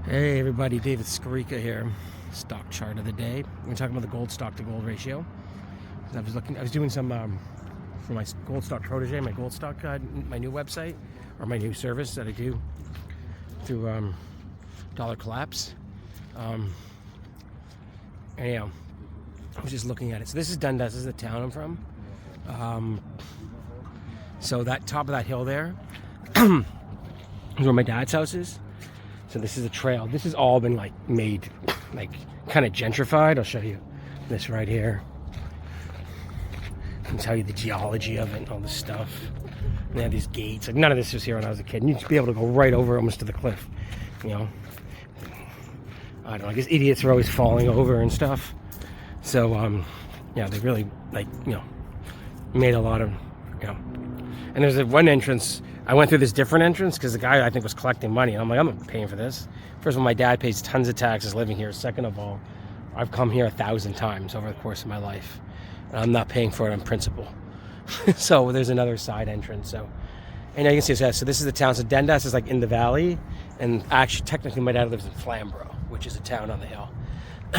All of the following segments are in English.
Hey everybody, David Skarika here. Stock chart of the day. We're talking about the gold stock to gold ratio. I was doing some for my gold stock protege, my gold stock my new website or my new service that I do through Dollar Collapse. Anyhow, I was just looking at it. So this is Dundas. This is the town I'm from. So that top of that hill there is where my dad's house is. So this is a trail. This has all been made kind of gentrified. I'll show you this right here. I can tell you the geology of it and all this stuff. And they have these gates. None of this was here when I was a kid. And you'd be able to go right over almost to the cliff. You know, I don't know. I guess idiots are always falling over and stuff. So yeah, they really made a lot of And there's one entrance. I went through this different entrance because the guy I think was collecting money. And I'm like, I'm not paying for this. First of all, my dad pays tons of taxes living here. Second of all, I've come here 1,000 times over the course of my life. And I'm not paying for it on principle. So there's another side entrance. So, and you can see so this is the town. So Dundas is in the valley. And actually, technically, my dad lives in Flamborough, which is a town on the hill.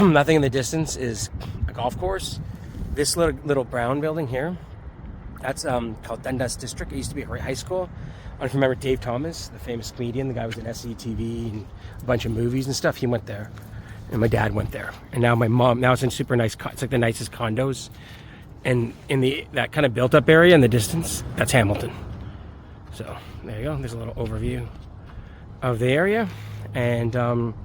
Nothing in the distance is a golf course. This little brown building here, that's called Dundas District. It used to be a high school. I don't know if you remember Dave Thomas, the famous comedian. The guy was in SCTV and a bunch of movies and stuff. He went there, and my dad went there. And now my mom, now it's in super nice, it's like the nicest condos. And in that kind of built up area in the distance, that's Hamilton. So there you go. There's a little overview of the area. And the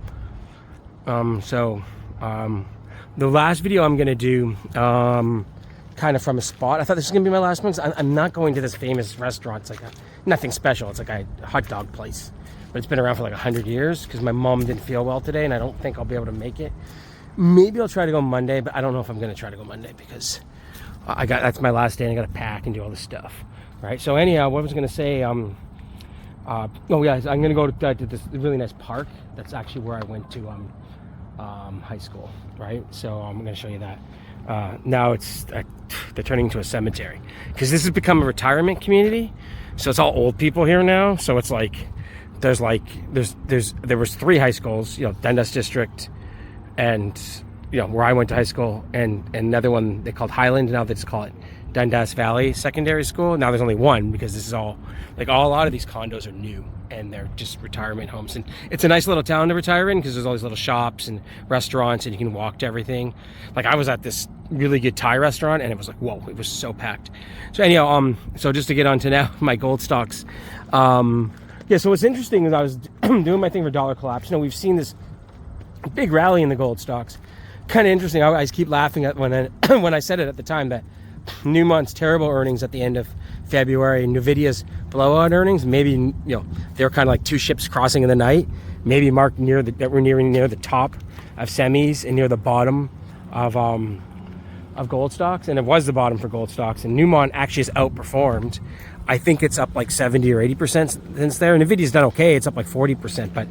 last video I'm going to do, kind of from a spot. I thought this was going to be my last one. I'm not going to this famous restaurant. It's nothing special. It's like a hot dog place. But it's been around for 100 years because my mom didn't feel well today and I don't think I'll be able to make it. Maybe I'll try to go Monday, but I don't know if I'm going to try to go Monday because that's my last day and I got to pack and do all this stuff. Right? So anyhow, what I was going to say, oh yeah, I'm going to go to this really nice park. That's actually where I went to high school. Right? So I'm going to show you that. Now they're turning into a cemetery because this has become a retirement community. So it's all old people here now. So it's there was 3 high schools, Dundas District and, where I went to high school and another one they called Highland. Now they just call it Dundas Valley Secondary School. Now there's only one because this is all, a lot of these condos are new and they're just retirement homes. And it's a nice little town to retire in because there's all these little shops and restaurants and you can walk to everything. I was at this really good Thai restaurant and it was whoa, it was so packed. So anyhow, so just to get on to now my gold stocks. Yeah, so what's interesting is I was doing my thing for Dollar Collapse. We've seen this big rally in the gold stocks. Kind of interesting. I keep laughing at when I said it at the time that Newmont's terrible earnings at the end of February, Nvidia's blowout earnings, maybe they're kind of like 2 ships crossing in the night. Maybe marked that we're nearing near the top of semis and near the bottom of gold stocks, and it was the bottom for gold stocks. And Newmont actually has outperformed. I think it's up 70 or 80% since there. Nvidia's done okay; it's up 40%,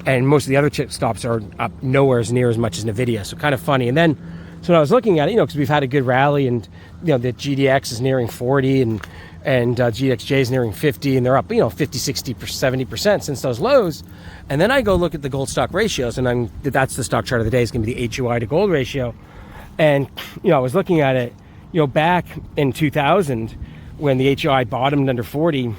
and most of the other chip stocks are up nowhere near as much as Nvidia. So kind of funny. And then, so when I was looking at it, because we've had a good rally, and the GDX is nearing 40, and GXJ is nearing 50, and they're up 50, 60, 70% since those lows. And then I go look at the gold stock ratios, and that's the stock chart of the day. Is going to be the HUI to gold ratio. And I was looking at it, back in 2000 when the HUI bottomed under 40,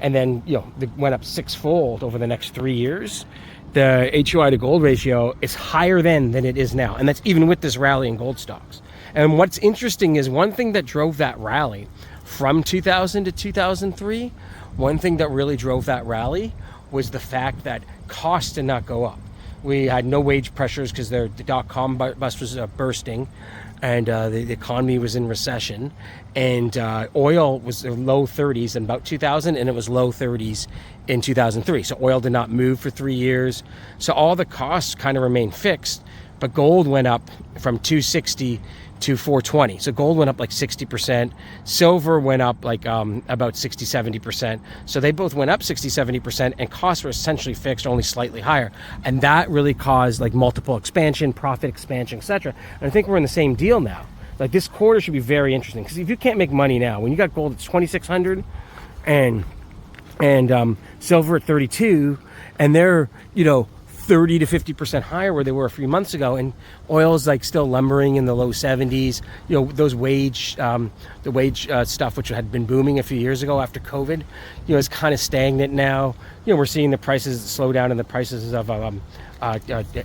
and then it went up 6-fold over the next 3 years. The HUI to gold ratio is higher than it is now, and that's even with this rally in gold stocks. And what's interesting is one thing that drove that rally from 2000 to 2003. One thing that really drove that rally was the fact that costs did not go up. We had no wage pressures because the dot-com bust was bursting, and the economy was in recession, and oil was in low 30s in about 2000, and it was low 30s in 2003. So oil did not move for 3 years. So all the costs kind of remained fixed, but gold went up from 260 to 420. So gold went up 60%. Silver went up about 60, 70%. So they both went up 60, 70%, and costs were essentially fixed, only slightly higher. And that really caused multiple expansion, profit expansion, etc. And I think we're in the same deal now. This quarter should be very interesting because if you can't make money now, when you got gold at 2,600 and silver at 32, and they're 30 to 50% higher where they were a few months ago, and oil is like still lumbering in the low 70s. You know, those wage, the wage stuff, which had been booming a few years ago after COVID, you know, is kind of stagnant now. You know, we're seeing the prices slow down in the prices of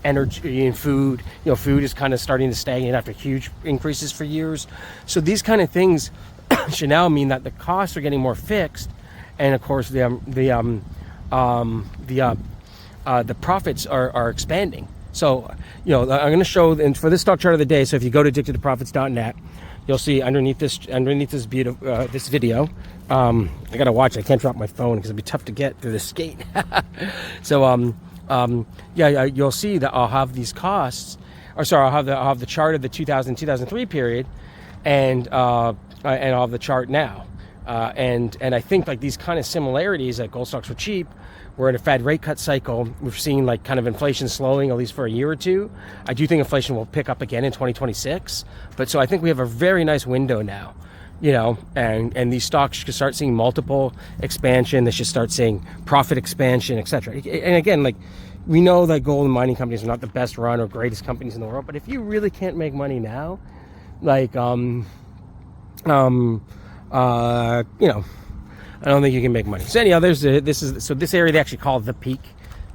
energy and food. You know, food is kind of starting to stagnate after huge increases for years. So these kind of things should now mean that the costs are getting more fixed, and of course the profits are expanding. So, you know, I'm going to show, and for this stock chart of the day, so if you go to addictedtoprofits.net, you'll see underneath this beautiful this video. I gotta watch it. I can't drop my phone because it'd be tough to get through the skate. So yeah, you'll see that I'll have these costs, or sorry, I'll have the chart of the 2003 period, and I'll have the chart now. And I think like these kind of similarities, like gold stocks were cheap. We're in a Fed rate cut cycle. We've seen like kind of inflation slowing, at least for a year or two. I do think inflation will pick up again in 2026. But so I think we have a very nice window now, you know, and these stocks should start seeing multiple expansion. They should start seeing profit expansion, etc. And again, like we know that gold and mining companies are not the best run or greatest companies in the world. But if you really can't make money now, like, you know, I don't think you can make money. So anyhow, this area they actually call the peak,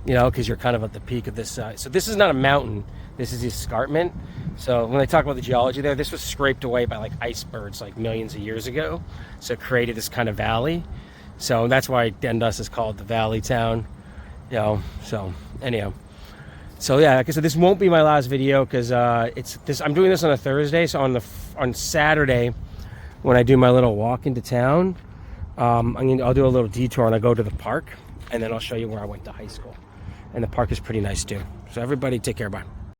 you know, because you're kind of at the peak of this. So this is not a mountain. This is the escarpment. So when they talk about the geology there, this was scraped away by like icebergs like millions of years ago. So it created this kind of valley. So that's why Dundas is called the Valley Town, you know. So anyhow, so yeah, like I said, this won't be my last video because I'm doing this on a Thursday. So on Saturday, when I do my little walk into town, I'll do a little detour and I go to the park, and then I'll show you where I went to high school. And the park is pretty nice too. So everybody take care, bye.